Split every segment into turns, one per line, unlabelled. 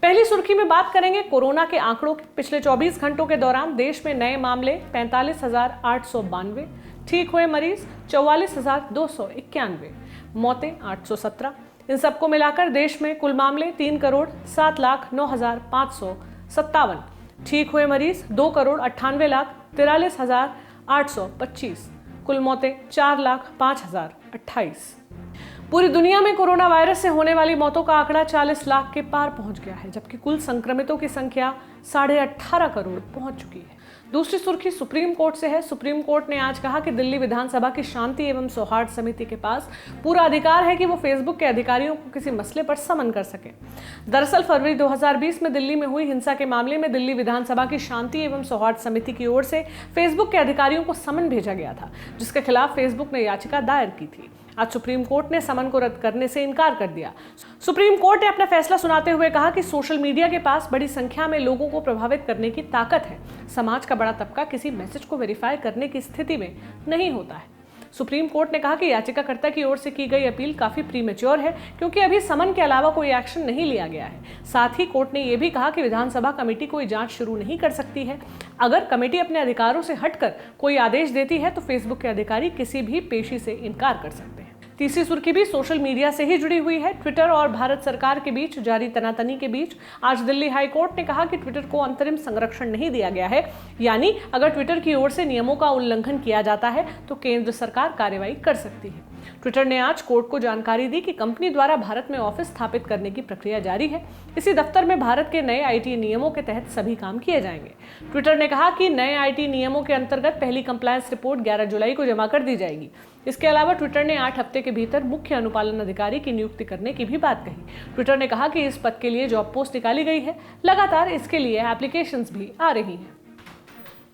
पहली सुर्खी में बात करेंगे कोरोना के आंकड़ों की। पिछले 24 घंटों के दौरान देश में नए मामले 45,892, ठीक हुए मरीज 44,291, मौतें 817। इन सबको मिलाकर देश में कुल मामले 3,07,09,557, ठीक हुए मरीज 2,98,43,825, कुल मौतें 4,05,028। पूरी दुनिया में कोरोना वायरस से होने वाली मौतों का आंकड़ा 40 लाख के पार पहुंच गया है, जबकि कुल संक्रमितों की संख्या 18.5 करोड़ पहुंच चुकी है। दूसरी सुर्खी सुप्रीम कोर्ट से है। सुप्रीम कोर्ट ने आज कहा कि दिल्ली विधानसभा की शांति एवं सौहार्द समिति के पास पूरा अधिकार है कि वो फेसबुक के अधिकारियों को किसी मसले पर समन कर सके। दरअसल फरवरी 2020 में दिल्ली में हुई हिंसा के मामले में दिल्ली विधानसभा की शांति एवं सौहार्द समिति की ओर से फेसबुक के अधिकारियों को समन भेजा गया था, जिसके खिलाफ फेसबुक ने याचिका दायर की थी। आज सुप्रीम कोर्ट ने समन को रद्द करने से इनकार कर दिया। सुप्रीम कोर्ट ने अपना फैसला सुनाते हुए कहा कि सोशल मीडिया के पास बड़ी संख्या में लोगों को प्रभावित करने की ताकत है। समाज का बड़ा तबका किसी मैसेज को वेरीफाई करने की स्थिति में नहीं होता है। सुप्रीम कोर्ट ने कहा कि याचिकाकर्ता की ओर से की गई अपील काफी प्रीमेच्योर है, क्योंकि अभी समन के अलावा कोई एक्शन नहीं लिया गया है। साथ ही कोर्ट ने यह भी कहा कि विधानसभा कमेटी कोई जांच शुरू नहीं कर सकती है। अगर कमेटी अपने अधिकारों से हटकर कोई आदेश देती है तो फेसबुक के अधिकारी किसी भी पेशी से इनकार कर सकते हैं। तीसरी सुर्खी भी सोशल मीडिया से ही जुड़ी हुई है। ट्विटर और भारत सरकार के बीच जारी तनातनी के बीच आज दिल्ली हाई कोर्ट ने कहा कि ट्विटर को अंतरिम संरक्षण नहीं दिया गया है, यानी अगर ट्विटर की ओर से नियमों का उल्लंघन किया जाता है तो केंद्र सरकार कार्रवाई कर सकती है। ट्विटर ने आज कोर्ट को जानकारी दी कि कंपनी द्वारा भारत में ऑफिस स्थापित करने की प्रक्रिया जारी है। इसी दफ्तर में भारत के नए आईटी नियमों के तहत सभी काम किए जाएंगे। ट्विटर ने कहा कि नए आईटी नियमों के अंतर्गत पहली कंप्लायंस रिपोर्ट 11 जुलाई को जमा कर दी जाएगी। इसके अलावा ट्विटर ने 8 हफ्ते के भीतर मुख्य अनुपालन अधिकारी की नियुक्ति करने की भी बात कही। ट्विटर ने कहा कि इस पद के लिए जॉब पोस्ट निकाली गई है। लगातार इसके लिए एप्लीकेशंस भी आ रही हैं।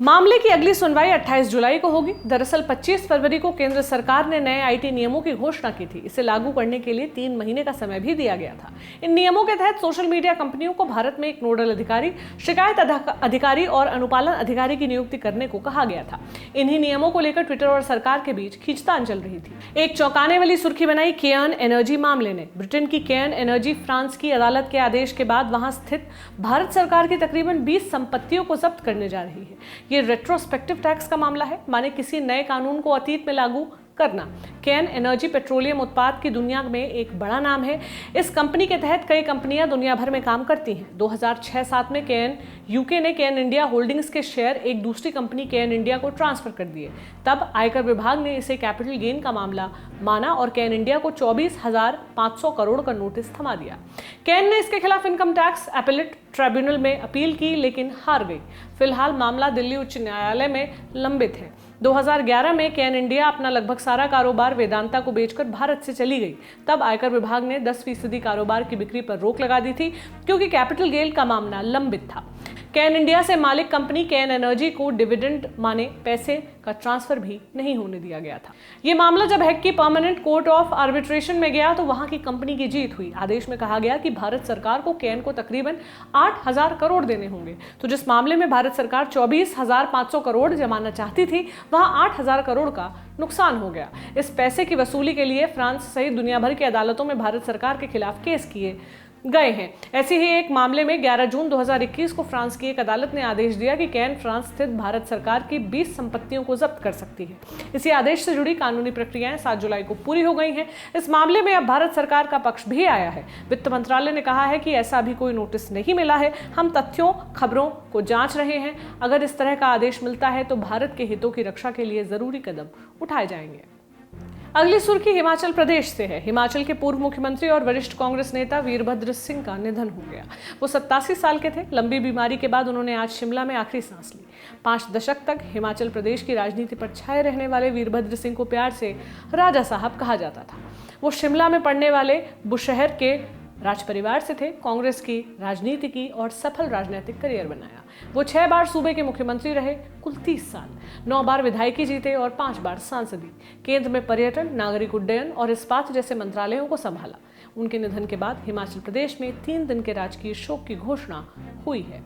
मामले की अगली सुनवाई 28 जुलाई को होगी। दरअसल 25 फरवरी को केंद्र सरकार ने नए आईटी नियमों की घोषणा की थी। इसे लागू करने के लिए 3 महीने का समय भी दिया गया था। इन नियमों के तहत सोशल मीडिया कंपनियों को भारत में एक नोडल अधिकारी, शिकायत अधिकारी और अनुपालन अधिकारी की नियुक्ति करने को कहा गया था। इन्हीं नियमों को लेकर ट्विटर और सरकार के बीच खींचतान चल रही थी। एक चौंकाने वाली सुर्खी बनाई केयर्न एनर्जी मामले ने। ब्रिटेन की केयर्न एनर्जी फ्रांस की अदालत के आदेश के बाद वहां स्थित भारत सरकार की तकरीबन 20 संपत्तियों को जब्त करने जा रही है। ये रेट्रोस्पेक्टिव टैक्स का मामला है, माने किसी नए कानून को अतीत में लागू करना। केन एनर्जी पेट्रोलियम उत्पाद की दुनिया में एक बड़ा नाम है। इस कंपनी के तहत कई कंपनियां दुनिया भर में काम करती हैं। 2006-07 में केन यूके ने केन इंडिया होल्डिंग्स के शेयर एक दूसरी कंपनी केन इंडिया को ट्रांसफर कर दिए। तब आयकर विभाग ने इसे कैपिटल गेन का मामला माना और केन इंडिया को 24,500 करोड़ का नोटिस थमा दिया। केन ने इसके खिलाफ इनकम टैक्स अपीलेट ट्रिब्यूनल में अपील की, लेकिन हार गई। फिलहाल मामला दिल्ली उच्च न्यायालय में लंबित है। 2011 में केन इंडिया अपना लगभग सारा कारोबार वेदांता को बेचकर भारत से चली गई। तब आयकर विभाग ने 10% कारोबार की बिक्री पर रोक लगा दी थी, क्योंकि कैपिटल गेन का मामला लंबित था। केन इंडिया से मालिक कंपनी केन एनर्जी को डिविडेंड माने पैसे का ट्रांसफर भी नहीं होने दिया गया था। ये मामला जब हैग की परमानेंट कोर्ट ऑफ आर्बिट्रेशन में गया तो वहां की कंपनी की जीत हुई। आदेश में कहा गया कि भारत सरकार को केन को तकरीबन 8,000 करोड़ देने होंगे। तो जिस मामले में भारत सरकार 24,500 करोड़ जमाना चाहती थी, वहां 8,000 करोड़ का नुकसान हो गया। इस पैसे की वसूली के लिए फ्रांस सहित दुनिया भर की अदालतों में भारत सरकार के खिलाफ केस किए गए हैं। ऐसे ही एक मामले में 11 जून 2021 को फ्रांस की एक अदालत ने आदेश दिया कि केन फ्रांस स्थित भारत सरकार की 20 संपत्तियों को जब्त कर सकती है। इसी आदेश से जुड़ी कानूनी प्रक्रियाएं 7 जुलाई को पूरी हो गई हैं। इस मामले में अब भारत सरकार का पक्ष भी आया है। वित्त मंत्रालय ने कहा है कि ऐसा अभी कोई नोटिस नहीं मिला है। हम तथ्यों, खबरों को जांच रहे हैं। अगर इस तरह का आदेश मिलता है तो भारत के हितों की रक्षा के लिए जरूरी कदम उठाए जाएंगे। अगली सुर्खी हिमाचल प्रदेश से है। हिमाचल के पूर्व मुख्यमंत्री और वरिष्ठ कांग्रेस नेता वीरभद्र सिंह का निधन हो गया। वो 87 साल के थे। लंबी बीमारी के बाद उन्होंने आज शिमला में आखिरी सांस ली। 5 दशक तक हिमाचल प्रदेश की राजनीति पर छाए रहने वाले वीरभद्र सिंह को प्यार से राजा साहब कहा जाता था। वो शिमला में पड़ने वाले बुशहर के राज परिवार से थे। कांग्रेस की राजनीति की और सफल राजनीतिक करियर बनाया। वो 6 बार सूबे के मुख्यमंत्री रहे, कुल 30 साल, 9 बार विधायकी जीते और 5 बार सांसदी। केंद्र में पर्यटन, नागरिक उड्डयन और इस्पात जैसे मंत्रालयों को संभाला। उनके निधन के बाद हिमाचल प्रदेश में 3 दिन के राजकीय शोक की घोषणा हुई है।